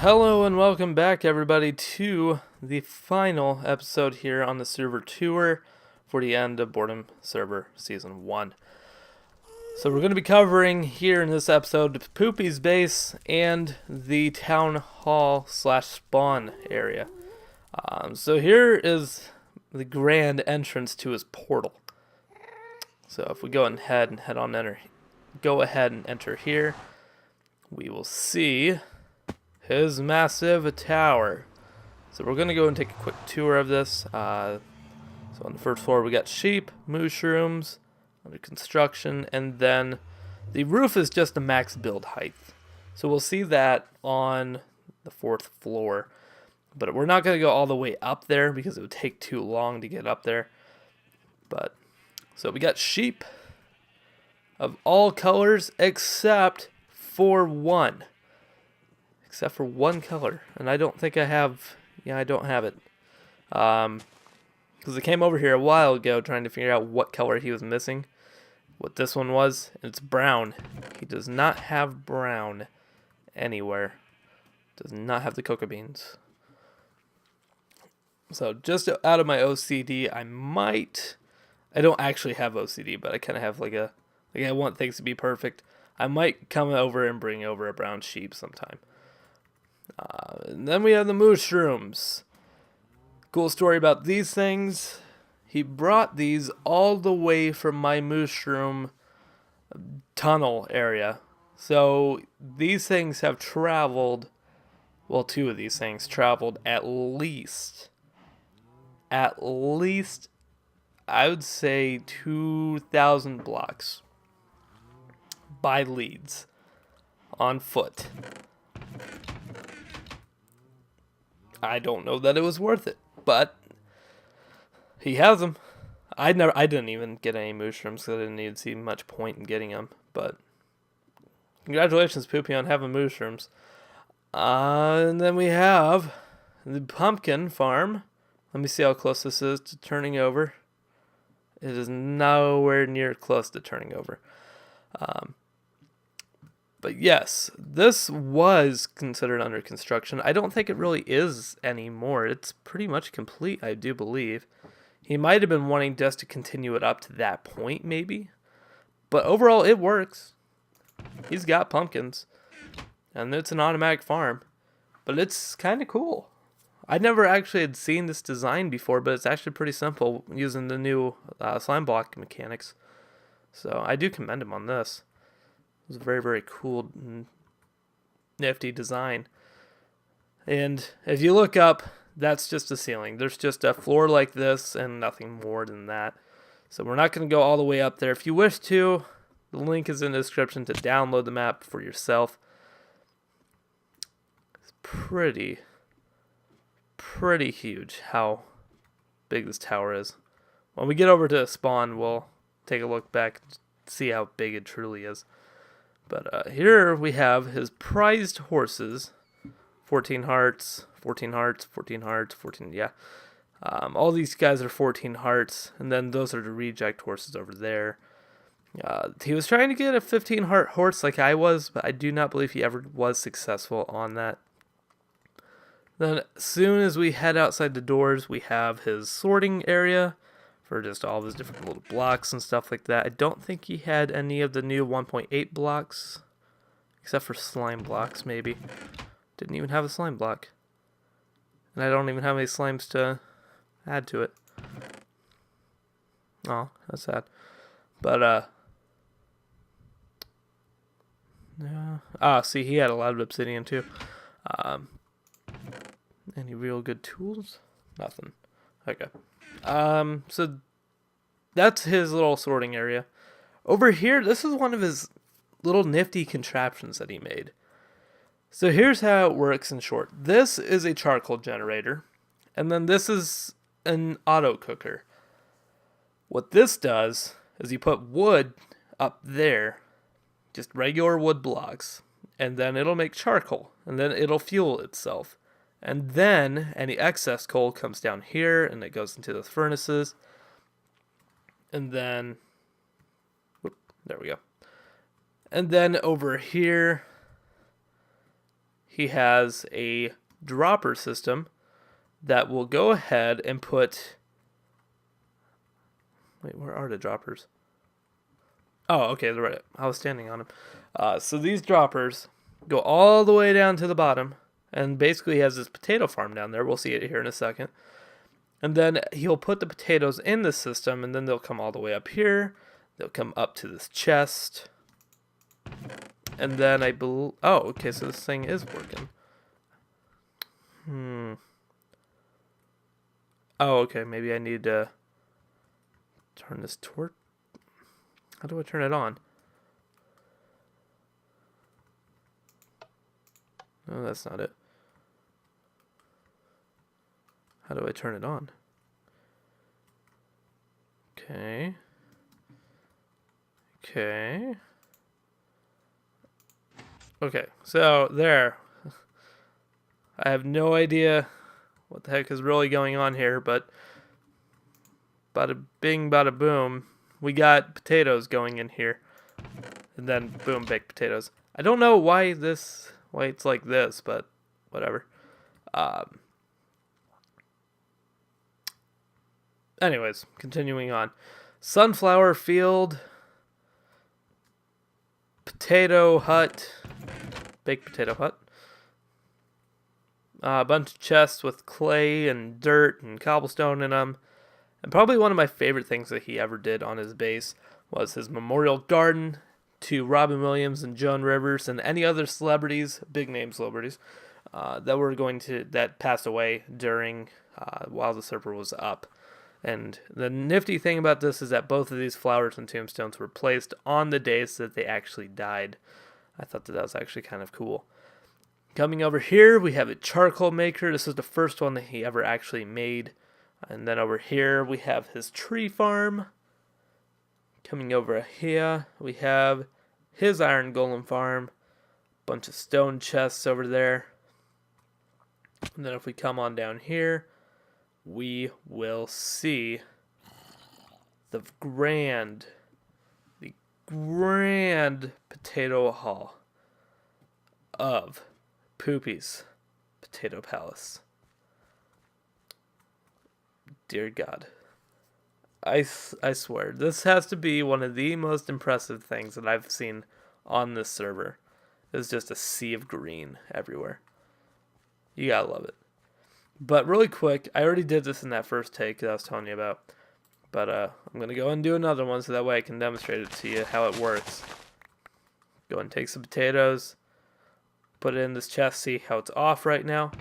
Hello and welcome back, everybody, to the final episode here on the server tour for the end of Boredom Server Season 1. So we're going to be covering here in this episode Poopie's base and the town hall / spawn area. So here is the grand entrance to his portal. So if we go ahead and go ahead and enter here, we will see his massive tower. So we're going to go and take a quick tour of this. So on the first floor we got sheep, mushrooms, under construction, and then the roof is just a max build height. So we'll see that on the fourth floor. But we're not going to go all the way up there because it would take too long to get up there. But so we got sheep of all colors except for one. Except for one color. And I don't think I have... Yeah, I don't have it. Because I came over here a while ago trying to figure out what color he was missing. What this one was. And it's brown. He does not have brown anywhere. Does not have the cocoa beans. So just out of my OCD, I don't actually have OCD, but I kind of have I want things to be perfect. I might come over and bring over a brown sheep sometime. And then we have the mushrooms. Cool story about these things. He brought these all the way from my mushroom tunnel area. So these things have traveled, well, two of these things traveled at least, I would say 2,000 blocks by leads on foot. I don't know that it was worth it, but he has them. I didn't even get any mushrooms because I didn't even see much point in getting them. But congratulations, Poopie, on having mushrooms. And then we have the pumpkin farm. Let me see how close this is to turning over. It is nowhere near close to turning over. But yes, this was considered under construction. I don't think it really is anymore. It's pretty much complete, I do believe. He might have been wanting just to continue it up to that point, maybe. But overall, it works. He's got pumpkins. And it's an automatic farm. But it's kind of cool. I never actually had seen this design before, but it's actually pretty simple using the new slime block mechanics. So I do commend him on this. It was a very, very cool, nifty design. And if you look up, that's just the ceiling. There's just a floor like this and nothing more than that. So we're not going to go all the way up there. If you wish to, the link is in the description to download the map for yourself. It's pretty huge how big this tower is. When we get over to spawn, we'll take a look back and see how big it truly is. But here we have his prized horses. 14 hearts, 14 hearts, 14 hearts, 14, yeah. All these guys are 14 hearts, and then those are the reject horses over there. He was trying to get a 15 heart horse like I was, but I do not believe he ever was successful on that. Then as soon as we head outside the doors, we have his sorting area for just all of his different little blocks and stuff like that. I don't think he had any of the new 1.8 blocks, except for slime blocks, maybe. Didn't even have a slime block. And I don't even have any slimes to add to it. Oh, that's sad. But, yeah. See, he had a lot of obsidian, too. Any real good tools? Nothing. Okay. So that's his little sorting area. Over here, this is one of his little nifty contraptions that he made. So here's how it works in short. This is a charcoal generator, and then this is an auto cooker. What this does is you put wood up there, just regular wood blocks, and then it'll make charcoal, and then it'll fuel itself. And then any excess coal comes down here and it goes into the furnaces. And then, whoop, there we go. And then over here, he has a dropper system that will go ahead and put... Wait, where are the droppers? Oh, okay, they're right. I was standing on them. So these droppers go all the way down to the bottom, and basically he has this potato farm down there. We'll see it here in a second. And then he'll put the potatoes in the system, and then they'll come all the way up here. They'll come up to this chest. And then I believe... Oh, okay, so this thing is working. Oh, okay, maybe I need to turn this torch. How do I turn it on? No, that's not it. How do I turn it on? Okay. Okay. Okay, so there. I have no idea what the heck is really going on here, but bada bing, bada boom. We got potatoes going in here. And then boom, baked potatoes. I don't know why it's like this, but whatever. Anyways, continuing on. Sunflower field. Potato hut. Baked potato hut. A bunch of chests with clay and dirt and cobblestone in them. And probably one of my favorite things that he ever did on his base was his memorial garden to Robin Williams and Joan Rivers and any other celebrities, big name celebrities, that passed away during while the server was up. And the nifty thing about this is that both of these flowers and tombstones were placed on the days that they actually died. I thought that was actually kind of cool. Coming over here, we have a charcoal maker. This is the first one that he ever actually made. And then over here, we have his tree farm. Coming over here, we have his iron golem farm. Bunch of stone chests over there. And then if we come on down here, we will see the grand potato hall of Poopie's Potato Palace. Dear God. I swear, this has to be one of the most impressive things that I've seen on this server. It's just a sea of green everywhere. You gotta love it. But really quick, I already did this in that first take that I was telling you about. But I'm going to go and do another one so that way I can demonstrate it to you how it works. Go and take some potatoes. Put it in this chest. See how it's off right now.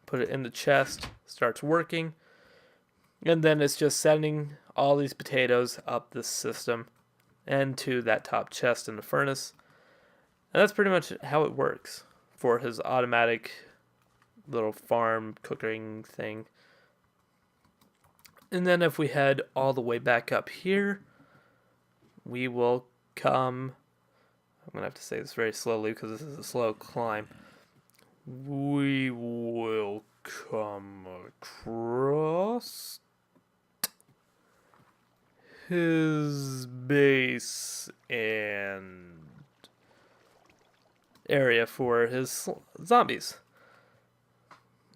Put it in the chest. Starts working. And then it's just sending all these potatoes up this system and to that top chest in the furnace. And that's pretty much how it works for his automatic little farm cooking thing. And then if we head all the way back up here, we will come... I'm going to have to say this very slowly because this is a slow climb. We will come across his base and area for his zombies.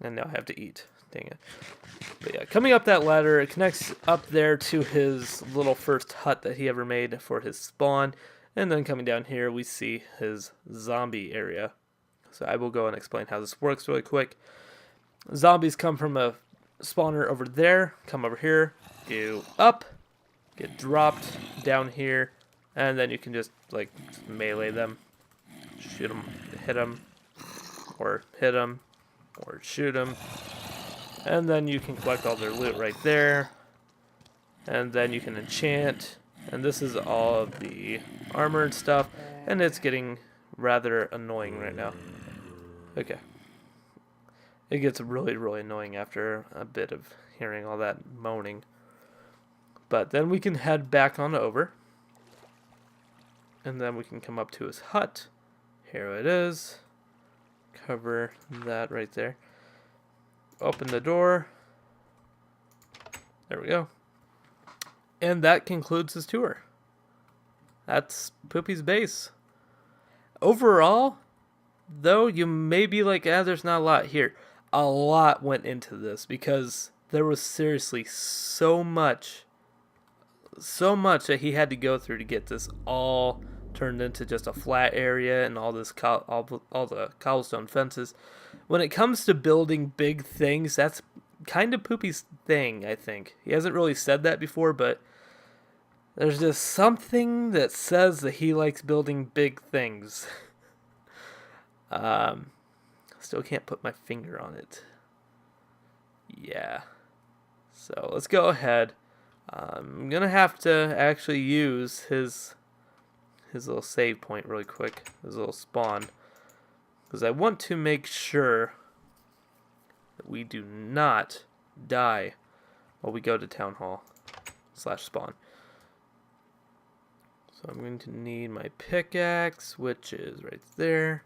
And now I have to eat. Dang it. But yeah, coming up that ladder, it connects up there to his little first hut that he ever made for his spawn. And then coming down here, we see his zombie area. So I will go and explain how this works really quick. Zombies come from a spawner over there, come over here, go up, get dropped down here, and then you can just like melee them, shoot them, hit them, or hit them, or shoot them. And then you can collect all their loot right there. And then you can enchant. And this is all of the armor and stuff. And it's getting rather annoying right now. Okay. It gets really, really annoying after a bit of hearing all that moaning. But then we can head back on over. And then we can come up to his hut. Here it is. Cover that right there. Open the door. There we go. And that concludes his tour. That's Poopie's base. Overall, though, you may be like, there's not a lot here. A lot went into this because there was seriously so much that he had to go through to get this all turned into just a flat area and all this all the cobblestone fences. When it comes to building big things, that's kind of Poopie's thing, I think. He hasn't really said that before, but there's just something that says that he likes building big things. Still can't put my finger on it. Yeah. So let's go ahead. I'm gonna have to actually use his little save point really quick, his little spawn, because I want to make sure that we do not die while we go to town hall / spawn. So I'm going to need my pickaxe, which is right there.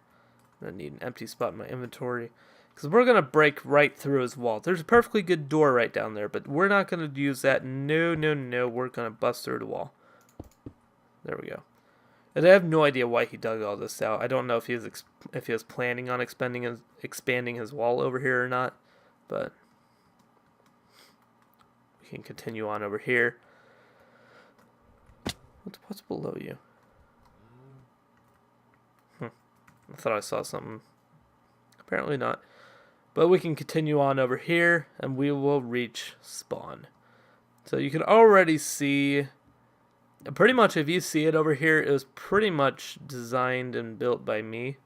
I need an empty spot in my inventory, because we're going to break right through his wall. There's a perfectly good door right down there, but we're not going to use that. No. We're going to bust through the wall. There we go. And I have no idea why he dug all this out. I don't know if he was planning on expanding his wall over here or not, but we can continue on over here. What's below you? I thought I saw something. Apparently not. But we can continue on over here, and we will reach spawn. So you can already see, pretty much if you see it over here, it was pretty much designed and built by me.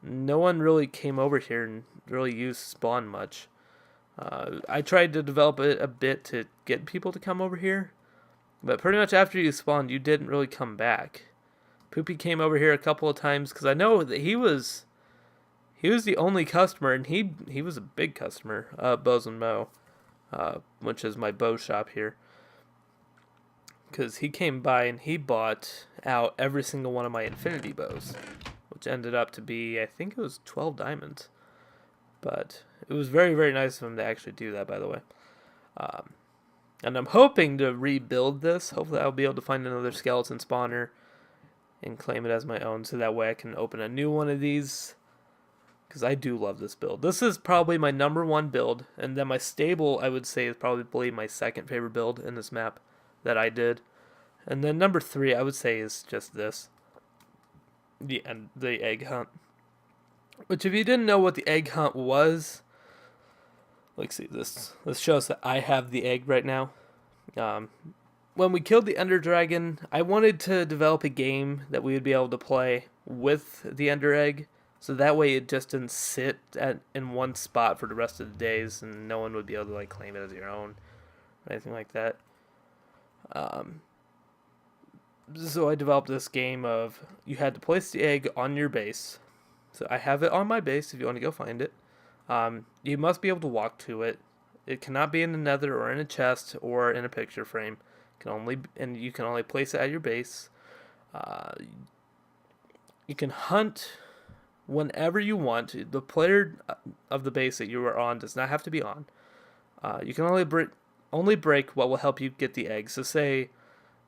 No one really came over here and really used spawn much. I tried to develop it a bit to get people to come over here, but pretty much after you spawned, you didn't really come back. Poopie came over here a couple of times because I know that he was the only customer, and he was a big customer, Bows and Mo, which is my bow shop here. Because he came by and he bought out every single one of my infinity bows, which ended up to be, I think it was 12 diamonds. But it was very, very nice of him to actually do that, by the way. And I'm hoping to rebuild this. Hopefully I'll be able to find another skeleton spawner and claim it as my own, so that way I can open a new one of these. Because I do love this build. This is probably my #1 build, and then my stable, I would say, is probably my second favorite build in this map that I did. And then number 3, I would say, is just this. The egg hunt. Which, if you didn't know what the egg hunt was, like, see, this shows that I have the egg right now. When we killed the Ender Dragon, I wanted to develop a game that we would be able to play with the Ender Egg, so that way it just didn't sit in one spot for the rest of the days, and no one would be able to like claim it as your own, or anything like that. So I developed this game of you had to place the egg on your base. So I have it on my base if you want to go find it. You must be able to walk to it. It cannot be in the nether or in a chest or in a picture frame. You can only place it at your base. You can hunt whenever you want. The player of the base that you are on does not have to be on. You can only break what will help you get the egg. So say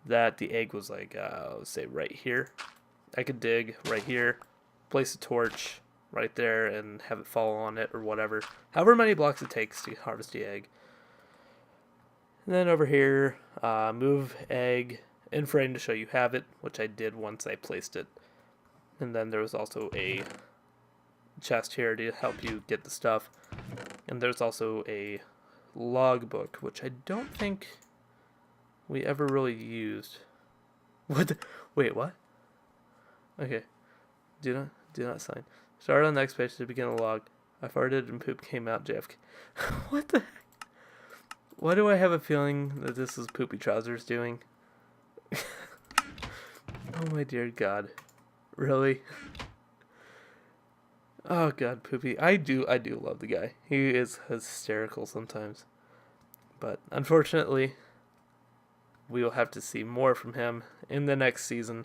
that the egg was like, let's say right here. I could dig right here, place a torch right there, and have it fall on it or whatever. However many blocks it takes to harvest the egg. And then over here, move egg in frame to show you have it, which I did once I placed it. And then there was also a chest here to help you get the stuff. And there's also a logbook, which I don't think we ever really used. Wait, what? Okay. Do not sign. Start on the next page to begin a log. I farted and poop came out JFK. What the heck? Why do I have a feeling that this is Poopie Trousers doing? Oh my dear God. Really? Oh God, Poopie. I do love the guy. He is hysterical sometimes. But unfortunately, we will have to see more from him in the next season.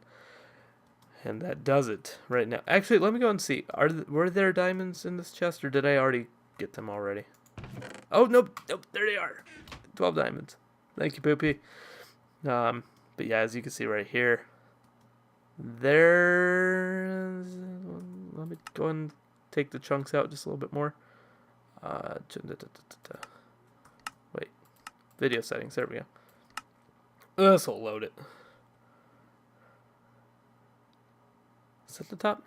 And that does it right now. Actually, let me go and see. Were there diamonds in this chest, or did I already get them already? Oh, nope, there they are. 12 diamonds. Thank you, Poopie. But yeah, as you can see right here, there's 1, let me go and take the chunks out just a little bit more. Wait, video settings, there we go. This will load it. Is that the top?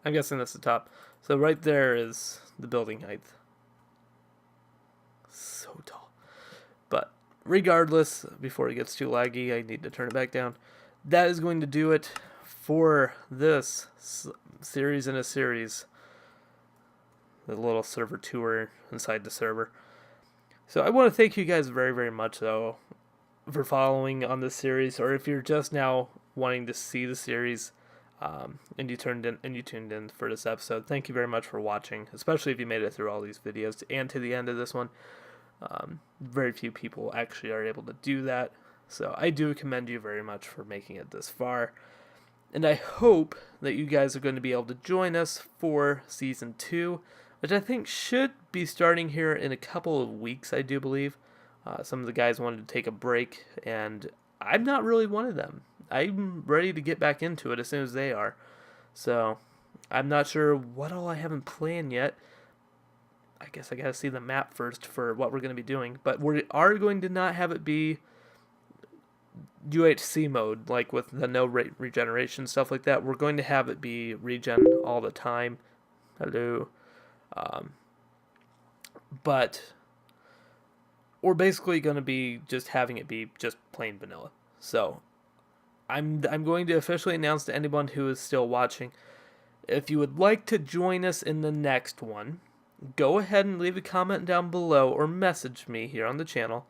I'm guessing that's the top. So right there is the building height. So tall. But regardless, before it gets too laggy, I need to turn it back down. That is going to do it for this series in a series. The little server tour inside the server. So I want to thank you guys very, very much, though, for following on this series, or if you're just now wanting to see the series, and you tuned in for this episode. Thank you very much for watching, especially if you made it through all these videos and to the end of this one. Very few people actually are able to do that, so I do commend you very much for making it this far. And I hope that you guys are going to be able to join us for Season 2, which I think should be starting here in a couple of weeks, I do believe. Some of the guys wanted to take a break, and I'm not really one of them. I'm ready to get back into it as soon as they are. So, I'm not sure what all I haven't planned yet. I guess I gotta see the map first for what we're going to be doing. But we are going to not have it be UHC mode, like with the no regeneration, stuff like that. We're going to have it be regen all the time. Hello. But we're basically going to be just having it be just plain vanilla. So, I'm going to officially announce to anyone who is still watching, if you would like to join us in the next one, go ahead and leave a comment down below or message me here on the channel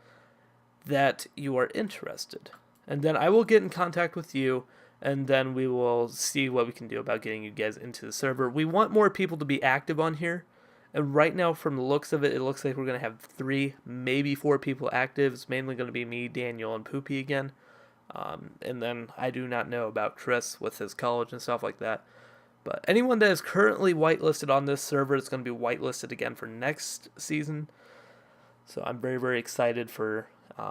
that you are interested. And then I will get in contact with you, and then we will see what we can do about getting you guys into the server. We want more people to be active on here, and right now from the looks of it, it looks like we're going to have 3, maybe 4 people active. It's mainly going to be me, Daniel, and Poopie again. And then I do not know about Chris with his college and stuff like that. But anyone that is currently whitelisted on this server is going to be whitelisted again for next season. So I'm very, very excited for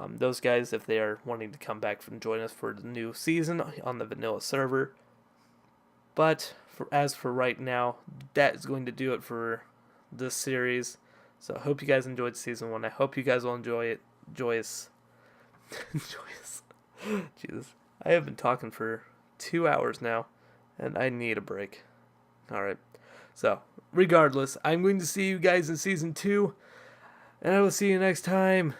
those guys if they are wanting to come back and join us for the new season on the vanilla server. But as for right now, that is going to do it for this series. So I hope you guys enjoyed season 1. I hope you guys will enjoy it. Jesus. I have been talking for 2 hours now, and I need a break. Alright. So, regardless, I'm going to see you guys in season 2, and I will see you next time.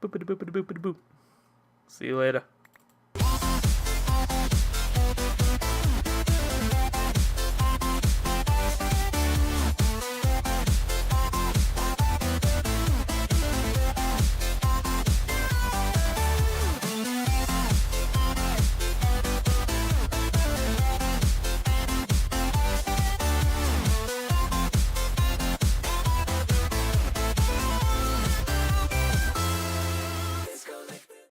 Boop-a-doop-a-doop-a-doop. See you later.